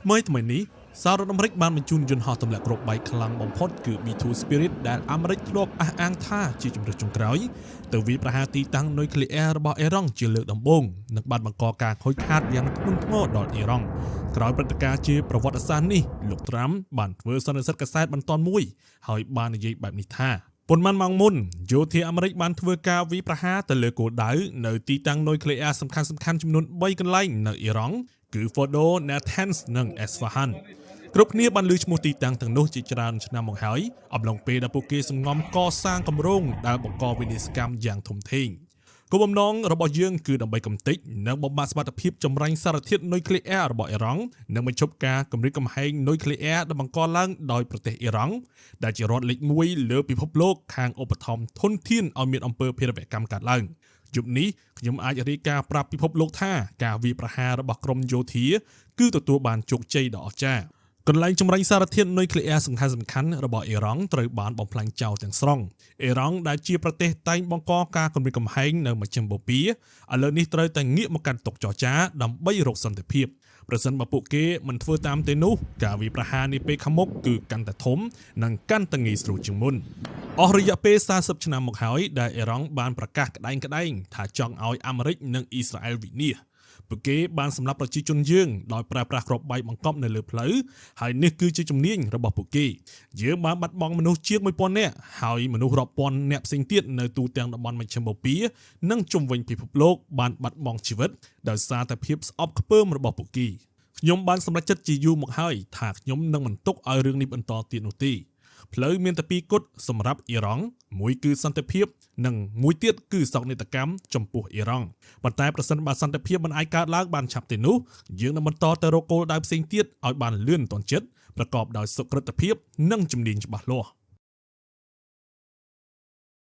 ថ្មីនេះសាររដ្ឋអាមេរិកបានបញ្ជូនយន្តហោះទម្លាក់គ្រាប់បែកខ្លាំងបំផុតគឺ B2 Spirit ដែលអាមេរិកធ្លាប់អះអាងថាជាជំរើសចុងក្រោយទៅវាយប្រហារទីតាំងនុយក្លេអ៊ែររបស់អ៊ីរ៉ង់ជាលើកដំបូងនិងបានបង្កការខូចខាតយ៉ាងធ្ងន់ធ្ងរដល់អ៊ីរ៉ង់ក្រោយព្រឹត្តិការណ៍ជាប្រវត្តិសាស្ត្រនេះលោកត្រាំបានធ្វើសន្និសីទកាសែតបន្ទាន់មួយហើយបាននិយាយបែបនេះថាប៉ុន្មានម៉ោងមុនយោធាអាមេរិកបានធ្វើការវាយប្រហារទៅលើគោលដៅនៅទីតាំងនុយក្លេអ៊ែរសំខាន់ៗចំនួន3កន្លែងនៅអ៊ីរ៉ង់គឺ Fordo, Natanz និង Esfahan គ្រប់គ្នាបានលើឈ្មោះទីតាំងទាំងនោះជាច្រើនឆ្នាំមកហើយអំឡុងពេលដែលពួកគេសង្ងំកសាងគម្រោងដែលបង្កវិនាសកម្មយ៉ាងធំធេងគោលបំណងរបស់យើងគឺដើម្បីកំទេចនិងបំផាត់សមត្ថភាពចម្រាញ់សារធាតុនុយក្លេអ៊ែររបស់អ៊ីរ៉ង់និងបញ្ឈប់ការគម្រាមកំហែងនុយក្លេអ៊ែរដែលបង្កឡើងដោយប្រទេសអ៊ីរ៉ង់ដែលជារដ្ឋលេខ1លើពិភពលោកខាងឧបត្ថម្ភធនធានឲ្យមានអំពើភេរវកម្មកើតឡើងយប់នេះខ្ញុំអាចរាយការណ៍ប្រាប់ពិភពលោកថាការវាយប្រហាររបស់ក្រមយោធាគឺទទួលបានជោគជ័យដ៏អស្ចារ្យកន្លែងចម្រាញ់សារធាតុនុយក្លេអ៊ែរសំខាន់ៗរបស់អ៊ីរ៉ង់ត្រូវបានបំផ្លាញចោលទាំងស្រុងអ៊ីរ៉ង់ដែលជាប្រទេសតែងបង្កការគំរាមកំហែងនៅមជ្ឈិមបូព៌ាឥឡូវនេះត្រូវតែងាកមកកាន់តុចរចាដើម្បីរកសន្តិភាពប្រសិនបើពួកគេមិនធ្វើតាមទេនោះការវាយប្រហារនាពេលខាងមុខគឺកាន់តែធំនិងកាន់តែងាយស្រួលជាងមុនអស់រយៈពេល40ឆ្នាំមកហើយដែលអ៊ីរ៉ង់បានប្រកាសក្តែងថាចង់ឲ្យអាមេរិកនិងអ៊ីស្រាអែលវិនាសពួកគេបានសម្លាប់ប្រជាជនយើងដោយប្រើប្រាស់គ្រាប់បែកបង្កប់នៅលើផ្លូវហើយនេះគឺជាជំនាញរបស់ពួកគេយើងបានបាត់បង់មនុស្សជាង 1000 នាក់ហើយមនុស្សរាប់ពាន់នាក់ផ្សេងទៀតនៅទូទាំងតំបន់មជ្ឈិមបូព៌ានិងជុំវិញពិភពលោកបានបាត់បង់ជីវិតដោយសារតែភាពស្អប់ខ្ពើមរបស់ពួកគេខ្ញុំបានសម្រេចចិត្តជាយូរមកហើយថាខ្ញុំនឹងមិនទុកឲ្យរឿងនេះបន្តទៀតនោះទេផ្លូវមានតែពីរគត់សម្រាប់អ៊ីរ៉ង់មួយគឺសន្តិភាពនិងមួយទៀតគឺសោកនាដកម្មចំពោះអ៊ីរ៉ង់ប៉ុន្តែប្រសិនបើសន្តិភាពមិនអាចកើតឡើងបានឆាប់ទេនោះយើងនឹងបន្តទៅរកគោលដៅផ្សេងទៀតឲ្យបានលឿនទាន់ចិត្តប្រកបដោយសុក្រិតភាពនិងជំនាញច្បាស់លាស់